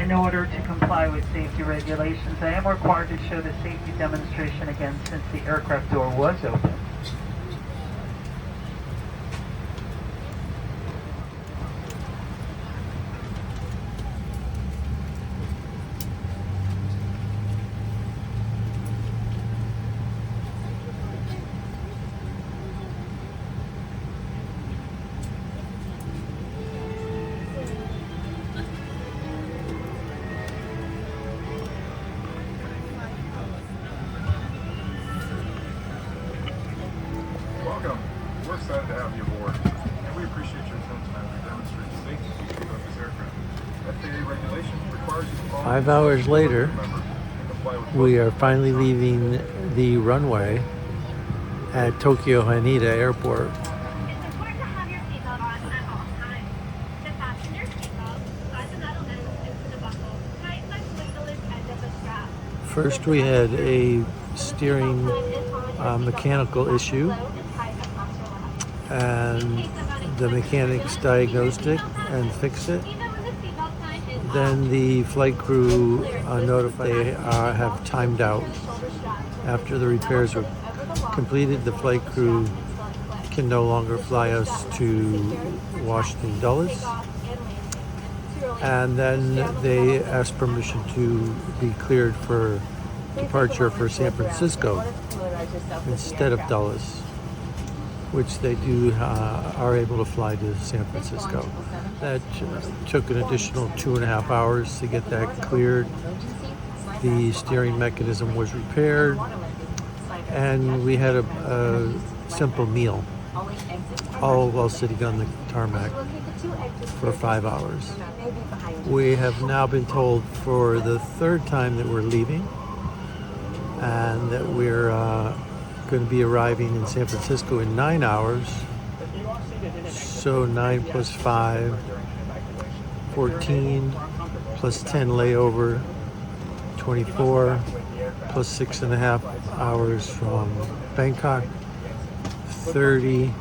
In order to comply with safety regulations, I am required to show the safety demonstration again since the aircraft door was open. Welcome. We're excited to have you aboard, and we appreciate your attention as we demonstrate the safety of this aircraft. FAA regulation requires you to follow 5 hours later, and comply with we are finally leaving the runway at Tokyo Haneda Airport. It's important to have your seatbelt on at all times. To fasten your seatbelt, slide the metal end into the buckle, tighten the windowless end of the strap. First, we had a steering mechanical issue, and the mechanics diagnosed it and fixed it. Then the flight crew notified they have timed out. After the repairs were completed, the flight crew can no longer fly us to Washington Dulles. And then they asked permission to be cleared for departure for San Francisco instead of Dulles, which they are able to fly to San Francisco. That took an additional 2.5 hours to get that cleared. The steering mechanism was repaired, and we had a simple meal, all while sitting on the tarmac for 5 hours. We have now been told for the third time that we're leaving, and that we're going to be arriving in San Francisco in 9 hours. So 9 plus 5, 14, plus 10 layover, 24, plus 6.5 hours from Bangkok, 30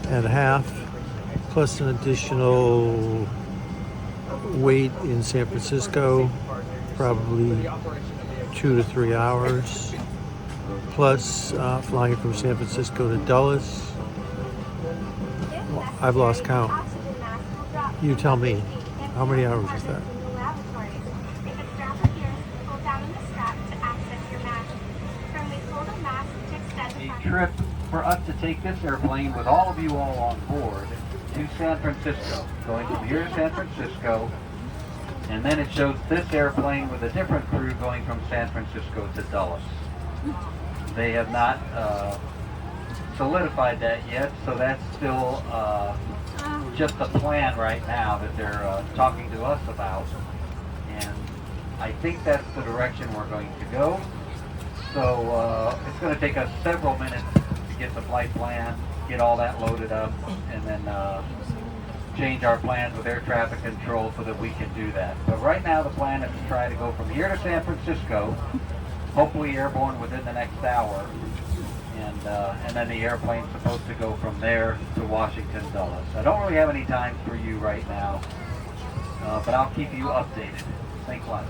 and a half, plus an additional wait in San Francisco, probably 2 to 3 hours, plus flying from San Francisco to Dulles. I've lost count. You tell me, how many hours is that? The trip for us to take this airplane with all of you all on board to San Francisco, going from here to San Francisco, and then it shows this airplane with a different crew going from San Francisco to Dulles. They have not solidified that yet, so that's still just a plan right now that they're talking to us about, and I think that's the direction we're going to go. So it's going to take us several minutes to get the flight plan, get all that loaded up, and then change our plans with air traffic control so that we can do that. But right now the plan is to try to go from here to San Francisco, hopefully airborne within the next hour, and then the airplane's supposed to go from there to Washington Dulles. I don't really have any time for you right now, but I'll keep you updated. Thanks a lot.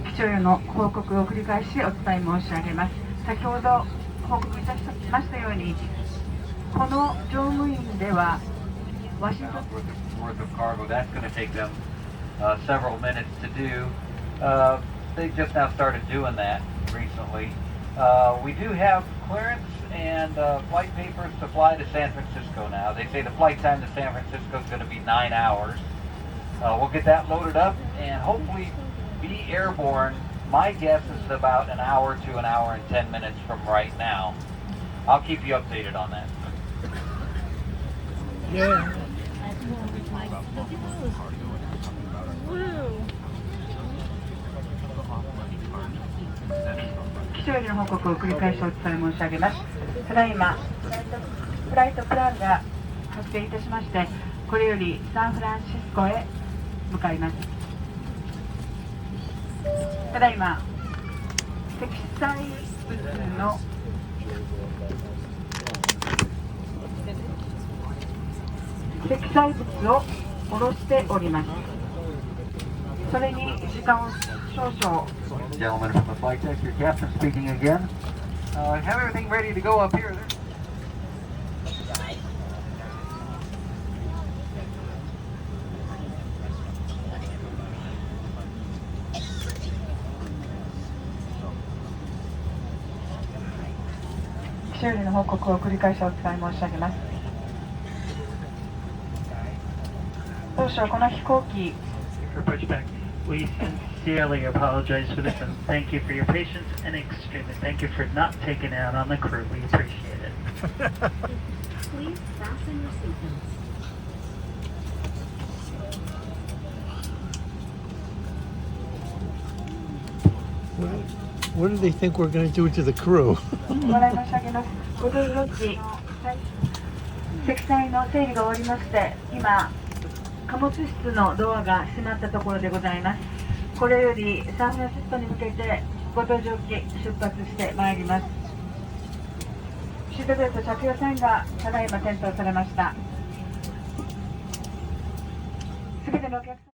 気象の報告を繰り返しお伝え申し上げます。先ほど報告いたしましたように、この乗務員ではワシントン worth of cargo. That's going to take them several minutes to do. They just now started doing that recently. We do have clearance and flight papers to fly to San Francisco now. They say the flight time to San Francisco is going to be 9 hours. We'll get that loaded up and hopefully be airborne. My guess is about an hour to an hour and 10 minutes from right now. I'll keep you updated on that. Yeah. 気象よりの報告を繰り返しお伝え申し上げます。ただいまフライトプランが発生いたしまして、これよりサンフランシスコへ向かいます。ただいま積載物の積載物を下ろしております。それに時間を少々。 Gentlemen from the flight deck, your captain speaking again. Have everything ready to go up here. 気象よりの報告を繰り返しお伝え申し上げます。当初この飛行機 For pushback, we sincerely apologize for this and thank you for your patience and extremely thank you for not taking it out on the crew. We appreciate it. Please fasten your seatbelts. What do they think we're going to do to the crew? ご覧申し上げます。ご搭乗時、積載の整理が終わりまして、今、貨物室のドアが閉まったところでございます。これよりサンフランシスコに向けてご搭乗機出発してまいります。シートベルト着用サインがただいま点灯されました。すべてのお客様